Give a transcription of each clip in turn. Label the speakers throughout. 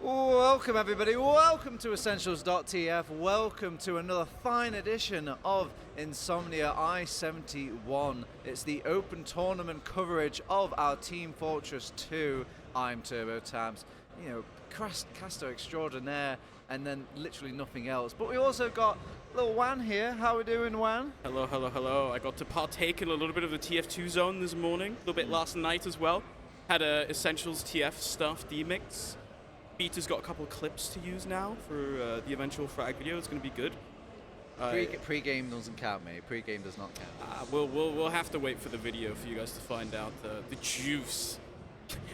Speaker 1: Welcome everybody, welcome to Essentials.tf, welcome to another fine edition of Insomnia71. It's the open tournament coverage of our Team Fortress 2. I'm TurboTabs, caster extraordinaire, and then literally nothing else. But we also got little Wan here. How we doing, Wan?
Speaker 2: Hello, hello, hello. I got to partake in a little bit of the TF2 zone this morning, a little bit last night as well. Had a Essentials TF stuff, DMix. Beta's got a couple of clips to use now for the eventual frag video. It's going to be good.
Speaker 1: Pre-game doesn't count, mate. Pre-game does not count.
Speaker 2: We'll have to wait for the video for you guys to find out the juice,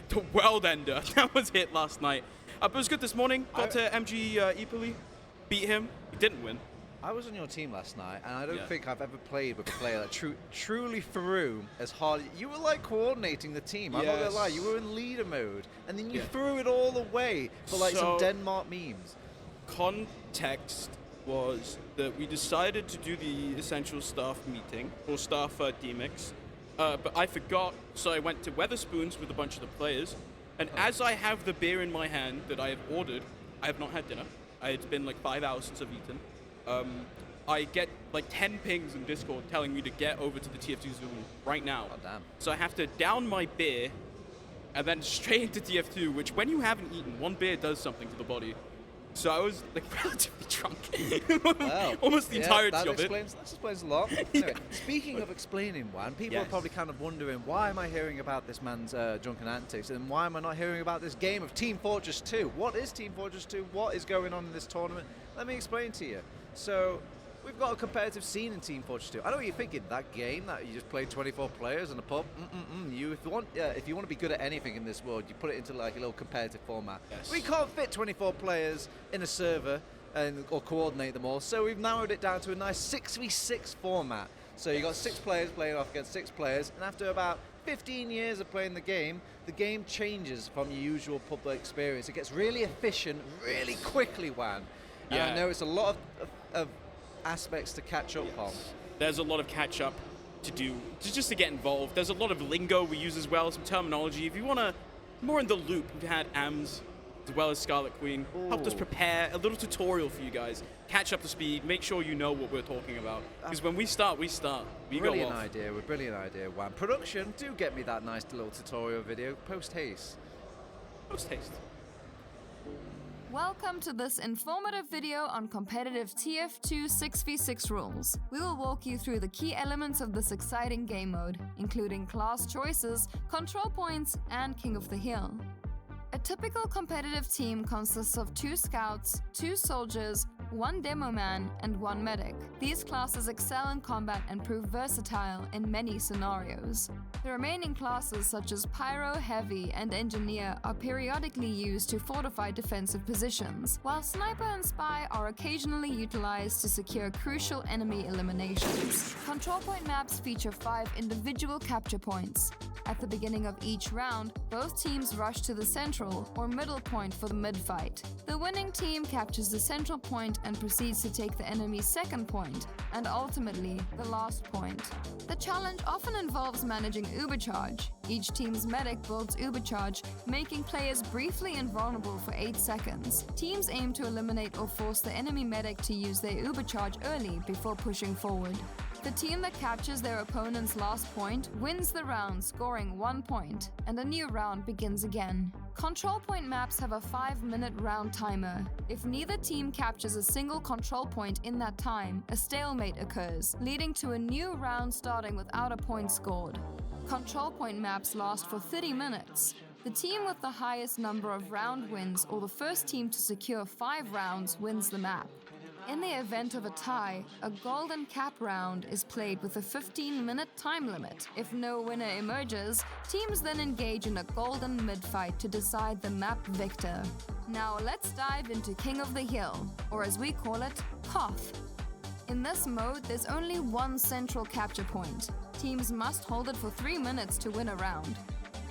Speaker 2: the world ender that was hit last night. But it was good this morning. Got to MG Epoli, beat him. He didn't win.
Speaker 1: I was on your team last night, and I don't think I've ever played with a player that truly threw as hard. You were like coordinating the team. I'm not gonna lie. You were in leader mode, and then you threw it all away for like some Denmark memes.
Speaker 2: Context was that we decided to do the essential staff meeting or staff DMix, but I forgot, so I went to Weatherspoons with a bunch of the players, and as I have the beer in my hand that I have ordered, I have not had dinner. It's been like 5 hours since I've eaten. I get like 10 pings in Discord telling me to get over to the TF2 Zoom right now.
Speaker 1: Oh, damn.
Speaker 2: So I have to down my beer and then straight into TF2, which when you haven't eaten, one beer does something to the body. So I was like relatively drunk.
Speaker 1: Well,
Speaker 2: almost the entirety of it.
Speaker 1: That explains a lot. Anyway, speaking of explaining, Wan, people are probably kind of wondering, why am I hearing about this man's drunken antics, and why am I not hearing about this game of Team Fortress 2? What is Team Fortress 2? What is going on in this tournament? Let me explain to you. So, we've got a competitive scene in Team Fortress 2. I know what you're thinking, that game that you just played 24 players in a pub. If you want to be good at anything in this world, you put it into like a little competitive format.
Speaker 2: Yes.
Speaker 1: We can't fit 24 players in a server or coordinate them all, so we've narrowed it down to a nice 6v6 format. So you got 6 players playing off against 6 players, and after about 15 years of playing the game changes from your usual public experience. It gets really efficient, really quickly, Wan. And I know it's a lot of aspects to catch up on.
Speaker 2: There's a lot of catch up to do, just to get involved. There's a lot of lingo we use as well, some terminology. If you want to more in the loop, we've had AMS as well as Scarlet Queen. Helped us prepare a little tutorial for you guys. Catch up to speed, make sure you know what we're talking about. Because when we start, we start.
Speaker 1: Brilliant idea, Wan. Production, do get me that nice little tutorial video, post-haste.
Speaker 2: Post-haste.
Speaker 3: Welcome to this informative video on competitive TF2 6v6 rules. We will walk you through the key elements of this exciting game mode, including class choices, control points, and King of the Hill. A typical competitive team consists of 2 scouts, 2 soldiers, 1 demo man, and 1 medic. These classes excel in combat and prove versatile in many scenarios. The remaining classes such as Pyro, Heavy, and Engineer are periodically used to fortify defensive positions, while Sniper and Spy are occasionally utilized to secure crucial enemy eliminations. Control point maps feature 5 individual capture points. At the beginning of each round, both teams rush to the central or middle point for the mid-fight. The winning team captures the central point and proceeds to take the enemy's second point, and ultimately, the last point. The challenge often involves managing Ubercharge. Each team's medic builds Ubercharge, making players briefly invulnerable for 8 seconds. Teams aim to eliminate or force the enemy medic to use their Ubercharge early before pushing forward. The team that captures their opponent's last point wins the round, scoring 1 point, and a new round begins again. Control point maps have a 5-minute round timer. If neither team captures a single control point in that time, a stalemate occurs, leading to a new round starting without a point scored. Control point maps last for 30 minutes. The team with the highest number of round wins, or the first team to secure 5 rounds, wins the map. In the event of a tie, a golden cap round is played with a 15-minute time limit. If no winner emerges, teams then engage in a golden mid-fight to decide the map victor. Now let's dive into King of the Hill, or as we call it, Koth. In this mode, there's only 1 central capture point. Teams must hold it for 3 minutes to win a round.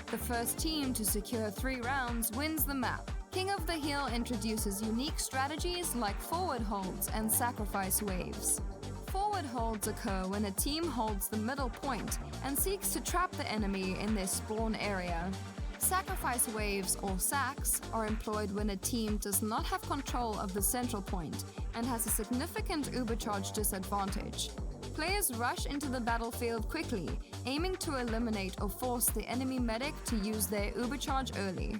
Speaker 3: The first team to secure 3 rounds wins the map. King of the Hill introduces unique strategies like forward holds and sacrifice waves. Forward holds occur when a team holds the middle point and seeks to trap the enemy in their spawn area. Sacrifice waves, or sacks, are employed when a team does not have control of the central point and has a significant overcharge disadvantage. Players rush into the battlefield quickly, aiming to eliminate or force the enemy medic to use their overcharge early.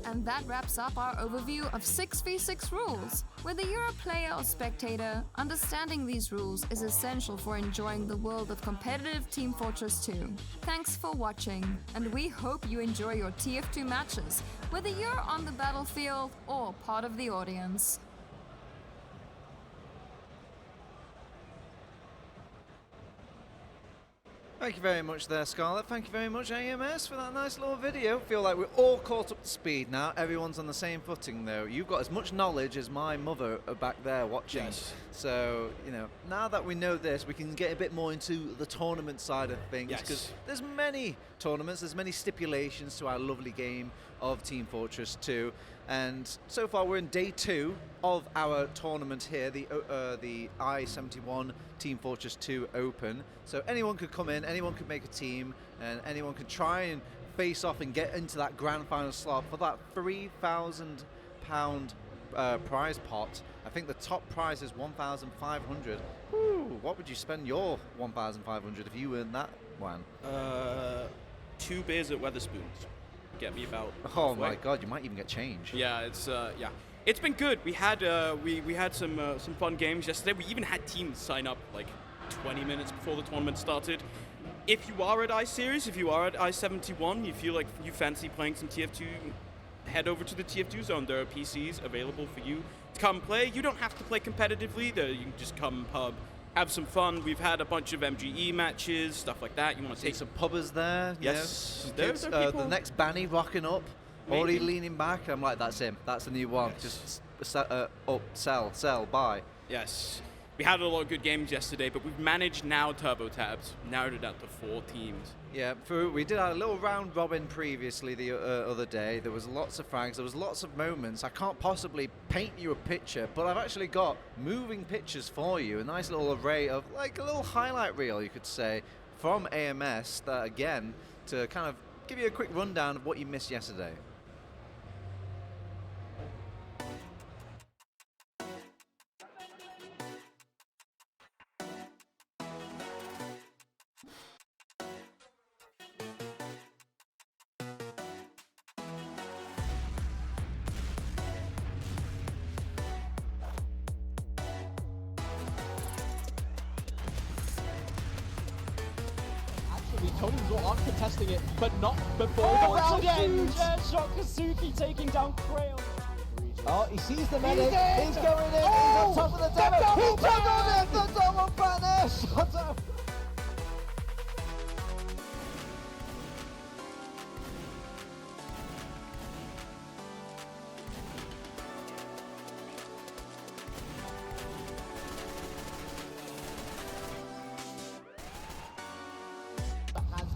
Speaker 3: And that wraps up our overview of 6v6 rules. Whether you're a player or spectator, understanding these rules is essential for enjoying the world of competitive Team Fortress 2. Thanks for watching, and we hope you enjoy your TF2 matches, whether you're on the battlefield or part of the audience.
Speaker 1: Thank you very much there, Scarlett. Thank you very much, AMS, for that nice little video. Feel like we're all caught up to speed now. Everyone's on the same footing, though. You've got as much knowledge as my mother back there watching.
Speaker 2: Yes.
Speaker 1: So, you know, now that we know this, we can get a bit more into the tournament side of things.
Speaker 2: Yes.
Speaker 1: Because there's many tournaments, there's many stipulations to our lovely game of Team Fortress 2. And so far, we're in day 2 of our tournament here, the I71 Team Fortress 2 Open. So anyone could come in, anyone could make a team, and anyone could try and face off and get into that grand final slot for that £3,000 prize pot. I think the top prize is 1,500. What would you spend your 1,500 if you win that one?
Speaker 2: 2 beers at Weatherspoons. Get me about.
Speaker 1: Oh my God! You might even get change.
Speaker 2: Yeah, it's been good. We had we had some fun games yesterday. We even had teams sign up like 20 minutes before the tournament started. If you are at iSeries, if you are at I71, you feel like you fancy playing some TF2, head over to the TF2 zone. There are PCs available for you to come play. You don't have to play competitively. There, you can just come pub. Have some fun. We've had a bunch of MGE matches, stuff like that. You want to take
Speaker 1: some pubbers there?
Speaker 2: Yes.
Speaker 1: You know, the next Banny rocking up, already leaning back. I'm like, that's him. That's the new one.
Speaker 2: Yes.
Speaker 1: Just up, sell, buy.
Speaker 2: Yes. We had a lot of good games yesterday, but we've managed now TurboTabs, narrowed it down to 4 teams.
Speaker 1: Yeah, we did a little round robin previously the other day. There was lots of frags, there was lots of moments. I can't possibly paint you a picture, but I've actually got moving pictures for you. A nice little array of, like a little highlight reel, you could say, from AMS, that again, to kind of give you a quick rundown of what you missed yesterday.
Speaker 4: Tony's on contesting it, but not before the round ends. Shokasuki taking down Krail.
Speaker 5: Oh, he sees the medic. He's going in. He's on top of the demo. He juggled it. The double banish.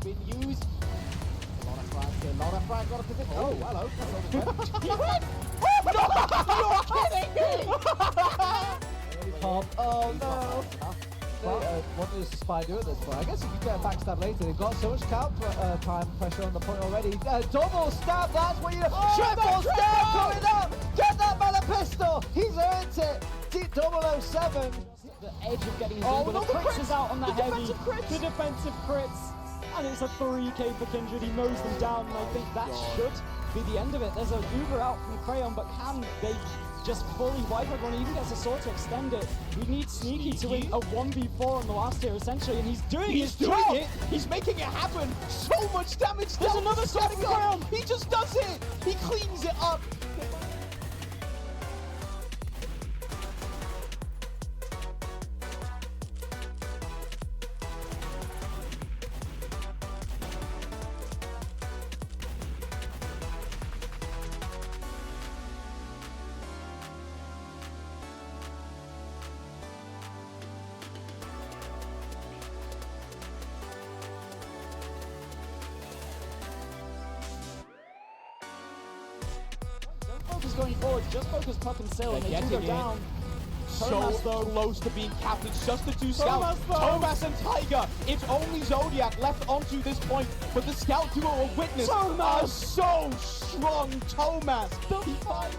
Speaker 4: Been used. A lot of frag, got a position. Oh, hello.
Speaker 5: Pop. Oh no. What does Spy do at this point? I guess if you get a backstab later, they've got so much counter time pressure on the point already. Double stab, that's what you do. Triple stab coming out. Get that man a pistol. He's earned it. 007.
Speaker 4: The edge of getting his but the crits is out on that heavy. The defensive crits. And it's a 3k for Kindred. He mows them down, and I think that should be the end of it. There's an Uber out from Crayon, but can they just fully wipe everyone? He even gets a sword to extend it. We need Sneaky to win a 1v4 on the last tier, essentially, and he's doing his job.
Speaker 5: He's making it happen. So much damage.
Speaker 4: There's another sword from Crayon.
Speaker 5: He just does it. He cleans it up.
Speaker 4: Don't focus going forward, just focus Puck and Sail, and they do go down. Thomas,
Speaker 6: so
Speaker 4: though.
Speaker 6: close to being capped. It's just the two scouts, Thomas and Tiger. It's only Zodiac left onto this point, but the scout duo of Witness are so strong. Thomas, he fights.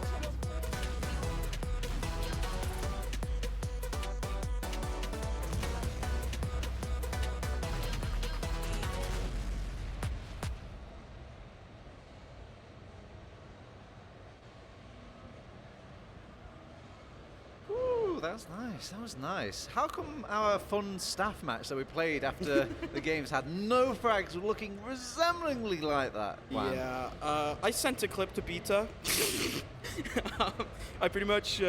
Speaker 1: That's nice. That was nice. How come our fun staff match that we played after the games had no frags looking resemblingly like that? Wow.
Speaker 2: Yeah, I sent a clip to Beta. I pretty much,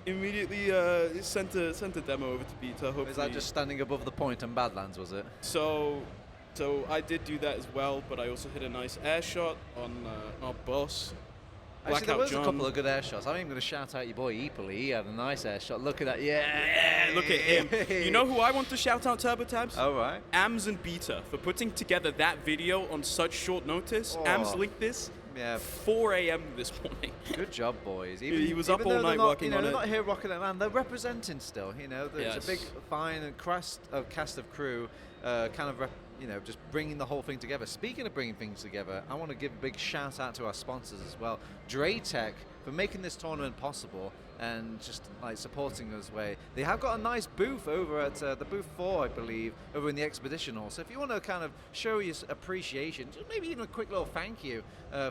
Speaker 2: immediately sent a demo over to Beta. Hopefully.
Speaker 1: Is that just standing above the point in Badlands, was it?
Speaker 2: So I did do that as well, but I also hit a nice air shot on our boss.
Speaker 1: Actually, there was
Speaker 2: John.
Speaker 1: a couple of good air shots. I'm even going to shout out your boy Eepoli. He had a nice air shot. Look at that. Yeah,
Speaker 2: look at him. You know who I want to shout out, TurboTabs?
Speaker 1: All right.
Speaker 2: Ams and Beta for putting together that video on such short notice.
Speaker 1: Oh.
Speaker 2: Ams linked this 4 a.m. this morning.
Speaker 1: Good job, boys.
Speaker 2: He was up all night working on it.
Speaker 1: They're not here rocking it, man. They're representing still. You know, there's
Speaker 2: Yes.
Speaker 1: a big, fine cast of crew, just bringing the whole thing together. Speaking of bringing things together, I want to give a big shout out to our sponsors as well. Dratech for making this tournament possible and just like supporting us way. They have got a nice booth over at the booth 4, I believe, over in the Expedition Hall. So if you want to kind of show your appreciation, just maybe even a quick little thank you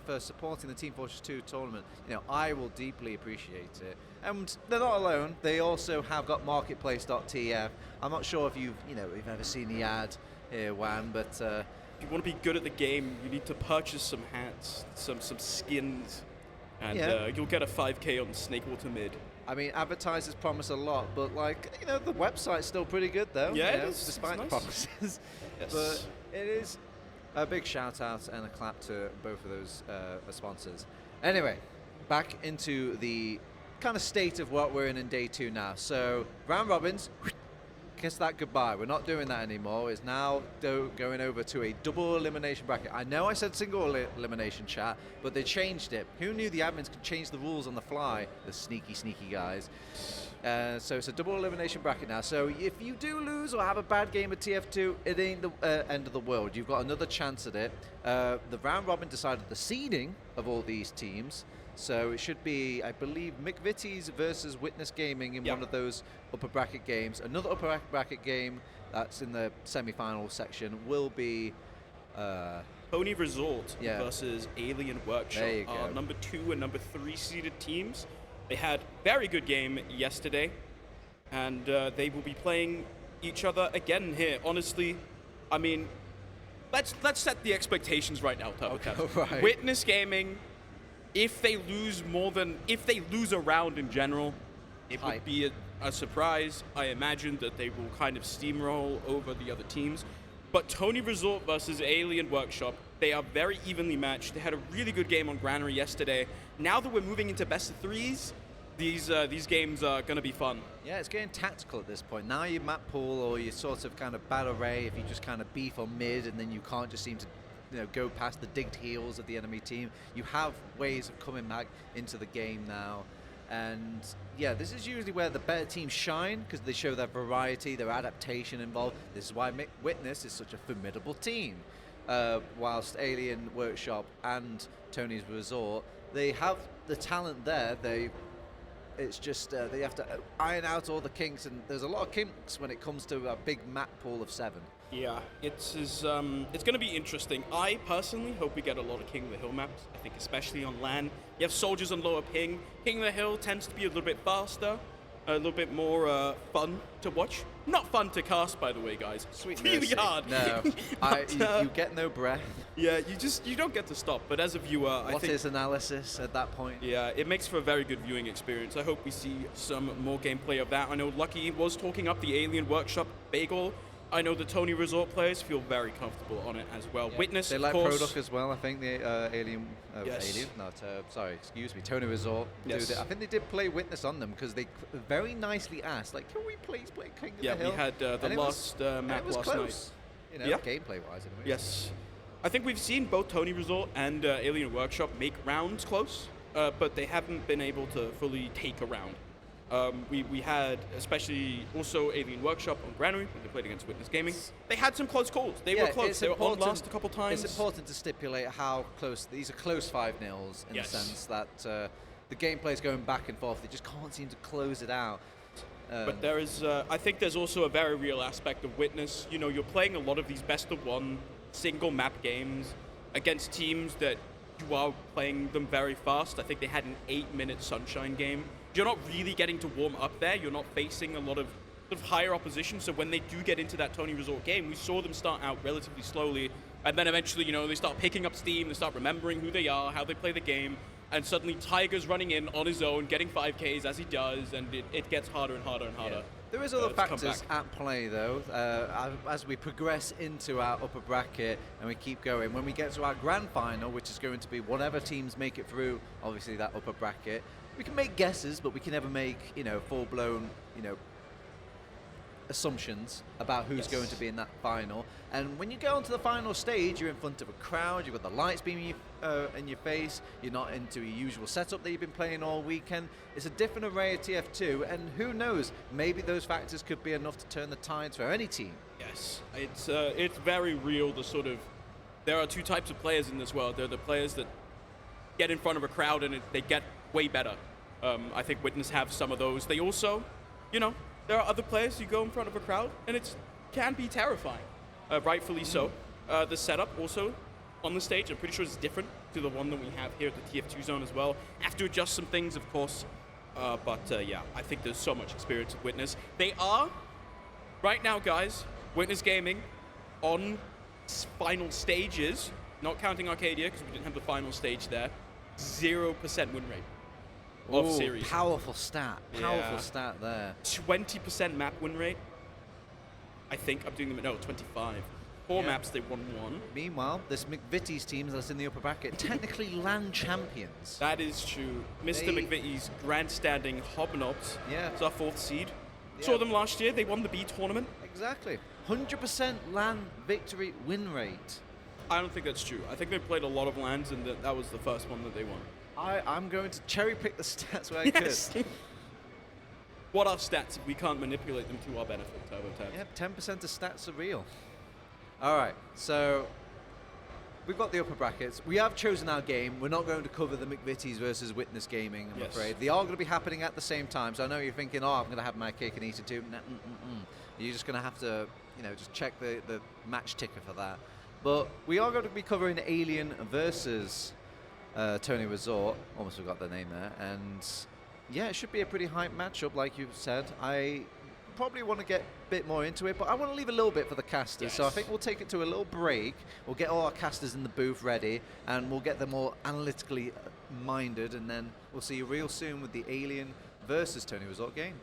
Speaker 1: for supporting the Team Fortress 2 tournament, I will deeply appreciate it. And they're not alone. They also have got marketplace.tf. I'm not sure if you've ever seen the ad here, Wan, but
Speaker 2: If you want to be good at the game, you need to purchase some hats, some skins, and you'll get a 5k on Snakewater mid.
Speaker 1: I mean, advertisers promise a lot, but the website's still pretty good though.
Speaker 2: Yeah, it is.
Speaker 1: Despite the
Speaker 2: It's nice.
Speaker 1: promises.
Speaker 2: Yes.
Speaker 1: But it is a big shout out and a clap to both of those sponsors. Anyway, back into the kind of state of what we're in day 2 now. So round robins. Kiss that goodbye. We're not doing that anymore. It's now going over to a double elimination bracket. I know I said single elimination, chat, but they changed it. Who knew the admins could change the rules on the fly? The sneaky guys. So it's a double elimination bracket now. So if you do lose or have a bad game at TF2, it ain't the end of the world. You've got another chance at it. The round robin decided the seeding of all these teams. So it should be, I believe, McVitie's versus Witness Gaming in one of those upper bracket games. Another upper bracket game that's in the semi-final section will be
Speaker 2: Pony Resort versus Alien Workshop,
Speaker 1: There you go.
Speaker 2: our number 2 and number 3 seeded teams. They had very good game yesterday, and they will be playing each other again here. Honestly, I mean, let's set the expectations right now, TurboTabs.
Speaker 1: Right.
Speaker 2: Witness Gaming. If they lose a round in general, it would be a surprise. I imagine that they will kind of steamroll over the other teams. But Tony Resort versus Alien Workshop, they are very evenly matched. They had a really good game on Granary yesterday. Now that we're moving into best of 3s, these games are going to be fun.
Speaker 1: Yeah, it's getting tactical at this point. Now you map pool or you sort of kind of battle array if you just kind of beef on mid and then you can't just seem to go past the digged heels of the enemy team. You have ways of coming back into the game now. And yeah, this is usually where the better teams shine because they show their variety, their adaptation involved. This is why Witness is such a formidable team. Whilst Alien Workshop and Tony's Resort, they have the talent there. It's just they have to iron out all the kinks, and there's a lot of kinks when it comes to a big map pool of 7.
Speaker 2: Yeah, it's going to be interesting. I personally hope we get a lot of King of the Hill maps. I think especially on LAN. You have soldiers on lower ping. King of the Hill tends to be a little bit faster, a little bit more fun to watch. Not fun to cast, by the way, guys.
Speaker 1: Sweet
Speaker 2: really
Speaker 1: mercy.
Speaker 2: hard.
Speaker 1: No,
Speaker 2: But,
Speaker 1: you get no breath.
Speaker 2: Yeah, you don't get to stop. But as a viewer, I
Speaker 1: What
Speaker 2: think
Speaker 1: is analysis at that point?
Speaker 2: yeah, it makes for a very good viewing experience. I hope we see some more gameplay of that. I know Lucky was talking up the Alien Workshop bagel. I know the Tony Resort players feel very comfortable on it as well. Yeah. Witness,
Speaker 1: they
Speaker 2: of
Speaker 1: like
Speaker 2: course.
Speaker 1: Product as well. I think the Alien, excuse me, Tony Resort.
Speaker 2: Yes.
Speaker 1: I think they did play Witness on them because they very nicely asked, like, can we please play King of the Hill?
Speaker 2: Yeah, we had the last map last
Speaker 1: close,
Speaker 2: night.
Speaker 1: Gameplay-wise, anyway.
Speaker 2: Yes. I think we've seen both Tony Resort and Alien Workshop make rounds close, but they haven't been able to fully take a round. We had, especially also Alien Workshop on Granary when they played against Witness Gaming. They had some close calls. They were close. They were on last a couple times.
Speaker 1: It's important to stipulate how close. These are close 5-0s in the sense that the gameplay is going back and forth. They just can't seem to close it out.
Speaker 2: But there is, I think there's also a very real aspect of Witness. You know, you're playing a lot of these best-of-1 single map games against teams that you are playing them very fast. I think they had an 8-minute Sunshine game. You're not really getting to warm up there. You're not facing a lot of sort of higher opposition. So when they do get into that Tony Resort game, we saw them start out relatively slowly. And then eventually, you know, they start picking up steam. They start remembering who they are, how they play the game. And suddenly Tiger's running in on his own, getting 5Ks as he does. And it gets harder and harder and harder.
Speaker 1: Yeah. There is other factors at play, though, as we progress into our upper bracket and we keep going. When we get to our grand final, which is going to be whatever teams make it through, obviously, that upper bracket, we can make guesses, but we can never make, you know, full-blown, you know, assumptions about who's going to be in that final. And when you go onto the final stage, you're in front of a crowd, you've got the lights beaming in your face, you're not into your usual setup that you've been playing all weekend. It's a different array of TF2, and who knows, maybe those factors could be enough to turn the tides for any team.
Speaker 2: Yes, it's very real, the sort of, there are two types of players in this world. There are the players that get in front of a crowd and they get way better. I think Witness have some of those. They also, you know, there are other players who go in front of a crowd and it can be terrifying, rightfully so. The setup also on the stage, I'm pretty sure it's different to the one that we have here at the TF2 zone as well. Have to adjust some things, of course, but yeah, I think there's so much experience at Witness. They are, right now, guys, Witness Gaming on final stages, not counting Arcadia because we didn't have the final stage there, 0% win rate. Of series.
Speaker 1: Powerful stat. Powerful stat there.
Speaker 2: 20% map win rate. I think I'm doing them at 25. 4 maps, they won 1.
Speaker 1: Meanwhile, this McVitie's team that's in the upper bracket, technically land champions.
Speaker 2: That is true. Mr. McVitie's grandstanding Hobnobs.
Speaker 1: Yeah.
Speaker 2: It's our 4th seed. Saw them last year. They won the B tournament.
Speaker 1: Exactly. 100% land victory win rate.
Speaker 2: I don't think that's true. I think they played a lot of lands and that was the first one that they won.
Speaker 1: I'm going to cherry pick the stats where I could.
Speaker 2: What are stats if we can't manipulate them to our benefit, TurboTabs?
Speaker 1: Yeah, 10% of stats are real. All right, so we've got the upper brackets. We have chosen our game. We're not going to cover the McVitie's versus Witness Gaming, I'm afraid. They are going to be happening at the same time, so I know you're thinking, oh, I'm going to have my cake and eat it too. You're just going to have to, you know, just check the match ticker for that. But we are going to be covering Alien versus Tony Resort, almost forgot the name there, and yeah, it should be a pretty hype matchup, like you've said. I probably want to get a bit more into it, but I want to leave a little bit for the casters, so I think we'll take it to a little break. We'll get all our casters in the booth ready, and we'll get them all analytically minded, and then we'll see you real soon with the Alien versus Tony Resort game.